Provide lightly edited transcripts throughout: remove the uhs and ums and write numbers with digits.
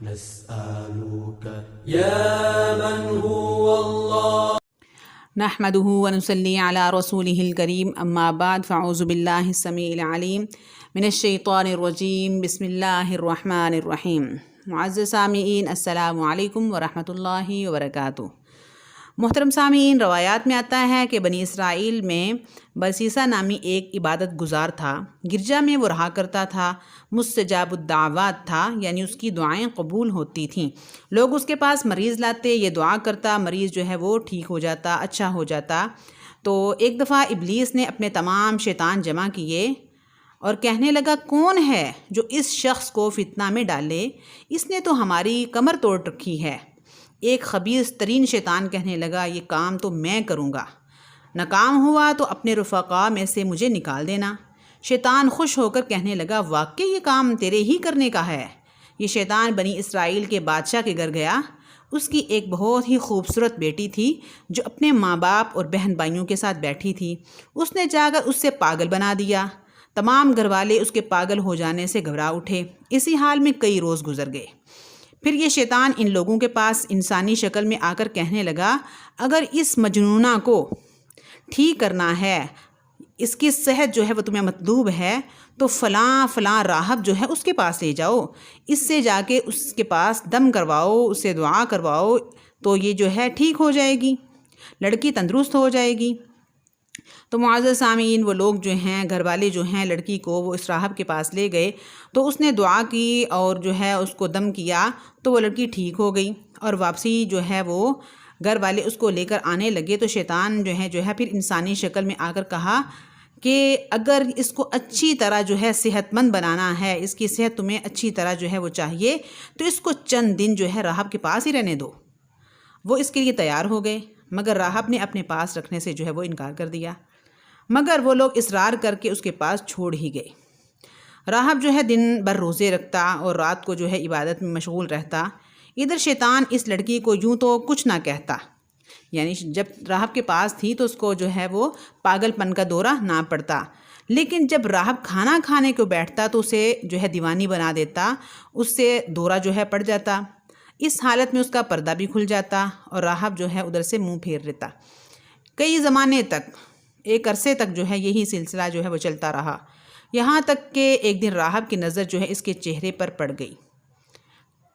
نسألك يا من هو الله نحمده ونصلي على رسوله الكريم اما بعد فاعوذ بالله السميع العليم من الشیطان الرجیم بسم اللہ الرحمن الرحیم۔ معزز سامعین السلام علیکم ورحمۃ اللہ وبرکاتہ۔ محترم سامعین، روایات میں آتا ہے کہ بنی اسرائیل میں برسیسا نامی ایک عبادت گزار تھا۔ گرجا میں وہ رہا کرتا تھا، مستجاب الدعوات تھا، یعنی اس کی دعائیں قبول ہوتی تھیں۔ لوگ اس کے پاس مریض لاتے، یہ دعا کرتا، مریض جو ہے وہ ٹھیک ہو جاتا، اچھا ہو جاتا۔ تو ایک دفعہ ابلیس نے اپنے تمام شیطان جمع کیے اور کہنے لگا، کون ہے جو اس شخص کو فتنہ میں ڈالے؟ اس نے تو ہماری کمر توڑ رکھی ہے۔ ایک خبیث ترین شیطان کہنے لگا، یہ کام تو میں کروں گا، ناکام ہوا تو اپنے رفقاء میں سے مجھے نکال دینا۔ شیطان خوش ہو کر کہنے لگا، واقعی یہ کام تیرے ہی کرنے کا ہے۔ یہ شیطان بنی اسرائیل کے بادشاہ کے گھر گیا۔ اس کی ایک بہت ہی خوبصورت بیٹی تھی جو اپنے ماں باپ اور بہن بھائیوں کے ساتھ بیٹھی تھی۔ اس نے جا کر اس سے پاگل بنا دیا۔ تمام گھر والے اس کے پاگل ہو جانے سے گھبرا اٹھے۔ اسی حال میں کئی روز گزر گئے۔ پھر یہ شیطان ان لوگوں کے پاس انسانی شکل میں آ کر کہنے لگا، اگر اس مجنونہ کو ٹھیک کرنا ہے، اس کی صحت جو ہے وہ تمہیں مطلوب ہے، تو فلاں فلاں راہب جو ہے اس کے پاس لے جاؤ، اس سے جا کے اس کے پاس دم کرواؤ، اس سے دعا کرواؤ، تو یہ جو ہے ٹھیک ہو جائے گی، لڑکی تندرست ہو جائے گی۔ تو معزز سامعین، وہ لوگ جو ہیں، گھر والے جو ہیں، لڑکی کو وہ اس راہب کے پاس لے گئے تو اس نے دعا کی اور جو ہے اس کو دم کیا تو وہ لڑکی ٹھیک ہو گئی۔ اور واپسی جو ہے وہ گھر والے اس کو لے کر آنے لگے تو شیطان جو ہے پھر انسانی شکل میں آ کر کہا کہ اگر اس کو اچھی طرح جو ہے صحت مند بنانا ہے، اس کی صحت تمہیں اچھی طرح جو ہے وہ چاہیے، تو اس کو چند دن جو ہے راہب کے پاس ہی رہنے دو۔ وہ اس کے لیے تیار ہو گئے، مگر راہب نے اپنے پاس رکھنے سے جو ہے وہ انکار کر دیا، مگر وہ لوگ اصرار کر کے اس کے پاس چھوڑ ہی گئے۔ راہب جو ہے دن بھر روزے رکھتا اور رات کو جو ہے عبادت میں مشغول رہتا۔ ادھر شیطان اس لڑکی کو یوں تو کچھ نہ کہتا، یعنی جب راہب کے پاس تھی تو اس کو جو ہے وہ پاگل پن کا دورہ نہ پڑتا، لیکن جب راہب کھانا کھانے کو بیٹھتا تو اسے جو ہے دیوانی بنا دیتا، اس سے دورہ جو ہے پڑ جاتا۔ اس حالت میں اس کا پردہ بھی کھل جاتا اور راہب جو ہے ادھر سے منہ پھیر لیتا۔ کئی زمانے تک، ایک عرصے تک جو ہے یہی سلسلہ جو ہے وہ چلتا رہا، یہاں تک کہ ایک دن راہب کی نظر جو ہے اس کے چہرے پر پڑ گئی۔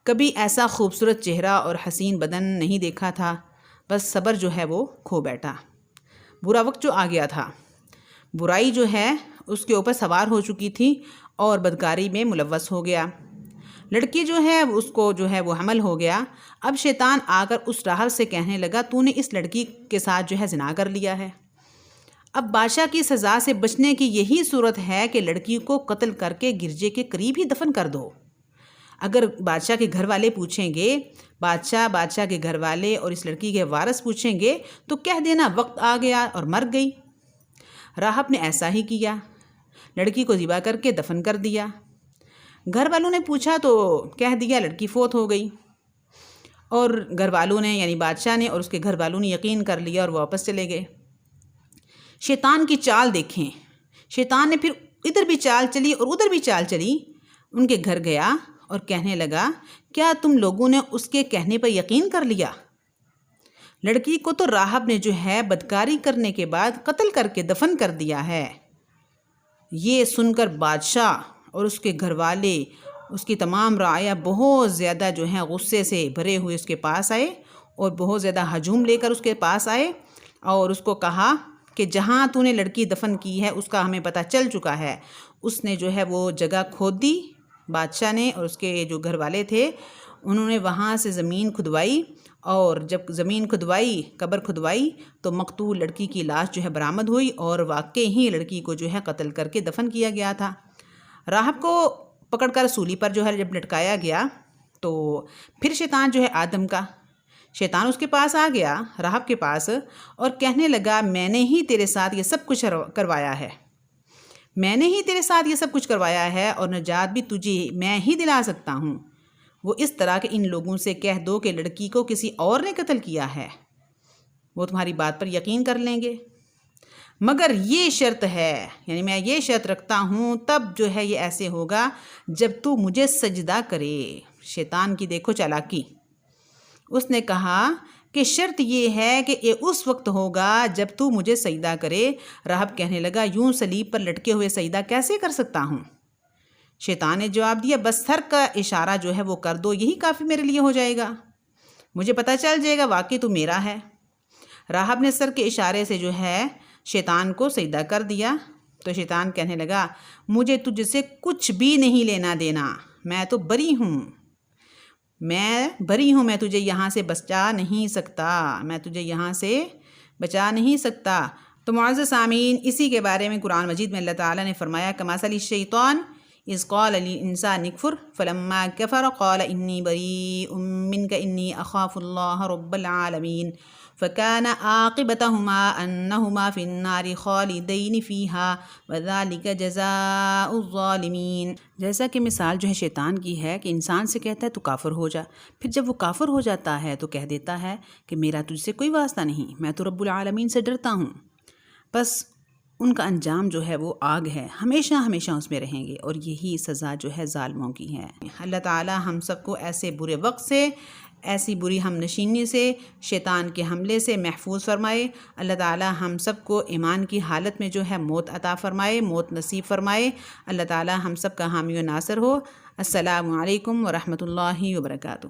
کبھی ایسا خوبصورت چہرہ اور حسین بدن نہیں دیکھا تھا، بس صبر جو ہے وہ کھو بیٹھا۔ برا وقت جو آ گیا تھا، برائی جو ہے اس کے اوپر سوار ہو چکی تھی اور بدکاری میں ملوث ہو گیا۔ لڑکی جو ہے اس کو جو ہے وہ حمل ہو گیا۔ اب شیطان آ کر اس راہب سے کہنے لگا، تو نے اس لڑکی کے ساتھ جو ہے زنا کر لیا ہے۔ اب بادشاہ کی سزا سے بچنے کی یہی صورت ہے کہ لڑکی کو قتل کر کے گرجے کے قریب ہی دفن کر دو۔ اگر بادشاہ کے گھر والے پوچھیں گے، بادشاہ کے گھر والے اور اس لڑکی کے وارث پوچھیں گے تو کہہ دینا وقت آ گیا اور مر گئی۔ راہب نے ایسا ہی کیا، لڑکی کو ذبح کر کے دفن کر دیا۔ گھر والوں نے پوچھا تو کہہ دیا لڑکی فوت ہو گئی، اور گھر والوں نے یعنی بادشاہ نے اور اس کے گھر والوں نے یقین کر لیا اور واپس چلے گئے۔ شیطان کی چال دیکھیں، شیطان نے پھر ادھر بھی چال چلی اور ادھر بھی چال چلی۔ ان کے گھر گیا اور کہنے لگا، کیا تم لوگوں نے اس کے کہنے پر یقین کر لیا؟ لڑکی کو تو راہب نے جو ہے بدکاری کرنے کے بعد قتل کر کے دفن کر دیا ہے۔ یہ سن کر بادشاہ اور اس کے گھر والے، اس کی تمام رعایا بہت زیادہ جو ہیں غصے سے بھرے ہوئے اس کے پاس آئے اور بہت زیادہ ہجوم لے کر اس کے پاس آئے اور اس کو کہا کہ جہاں تو نے لڑکی دفن کی ہے اس کا ہمیں پتہ چل چکا ہے۔ اس نے جو ہے وہ جگہ کھود دی، بادشاہ نے اور اس کے جو گھر والے تھے انہوں نے وہاں سے زمین کھدوائی، اور جب زمین کھدوائی، قبر کھدوائی، تو مقتول لڑکی کی لاش جو ہے برآمد ہوئی اور واقعی ہی لڑکی کو جو ہے قتل کر کے دفن کیا گیا تھا۔ راہب کو پکڑ کر سولی پر جو ہے جب لٹکایا گیا تو پھر شیطان جو ہے آدم کا شیطان اس کے پاس آ گیا، راہب کے پاس، اور کہنے لگا، میں نے ہی تیرے ساتھ یہ سب کچھ کروایا ہے، میں نے ہی تیرے ساتھ یہ سب کچھ کروایا ہے اور نجات بھی تجھے میں ہی دلا سکتا ہوں۔ وہ اس طرح کہ ان لوگوں سے کہہ دو کہ لڑکی کو کسی اور نے قتل کیا ہے، وہ تمہاری بات پر یقین کر لیں گے، مگر یہ شرط ہے، یعنی میں یہ شرط رکھتا ہوں، تب جو ہے یہ ایسے ہوگا جب تو مجھے سجدہ کرے۔ شیطان کی دیکھو چالاکی، اس نے کہا کہ شرط یہ ہے کہ یہ اس وقت ہوگا جب تو مجھے سجدہ کرے۔ راہب کہنے لگا یوں صلیب پر لٹکے ہوئے سجدہ کیسے کر سکتا ہوں؟ شیطان نے جواب دیا بس سر کا اشارہ جو ہے وہ کر دو، یہی کافی میرے لیے ہو جائے گا، مجھے پتہ چل جائے گا واقعی تو میرا ہے۔ راہب نے سر کے اشارے سے جو ہے شیطان کو سجدہ کر دیا تو شیطان کہنے لگا مجھے تجھ سے کچھ بھی نہیں لینا دینا، میں تو بری ہوں، میں تجھے یہاں سے بچا نہیں سکتا، تو معزز سامعین اسی کے بارے میں قرآن مجید میں اللہ تعالیٰ نے فرمایا کمثل الشیطان اذ قال للانسان اکفر فلما کفر قال انی بریء منک انی اخاف اللہ رب العالمین فکان عاقبتہما انہما فی النار خالدین فیہا وذالک جزاء الظالمین۔ جیسا کہ مثال جو ہے شیطان کی ہے کہ انسان سے کہتا ہے تو کافر ہو جا، پھر جب وہ کافر ہو جاتا ہے تو کہہ دیتا ہے کہ میرا تجھ سے کوئی واسطہ نہیں، میں تو رب العالمین سے ڈرتا ہوں۔ بس ان کا انجام جو ہے وہ آگ ہے، ہمیشہ ہمیشہ اس میں رہیں گے، اور یہی سزا جو ہے ظالموں کی ہے۔ اللہ تعالی ہم سب کو ایسے برے وقت سے، ایسی بری ہم نشینی سے، شیطان کے حملے سے محفوظ فرمائے۔ اللہ تعالی ہم سب کو ایمان کی حالت میں جو ہے موت عطا فرمائے، موت نصیب فرمائے۔ اللہ تعالی ہم سب کا حامی و ناصر ہو۔ السلام علیکم ورحمۃ اللہ وبرکاتہ۔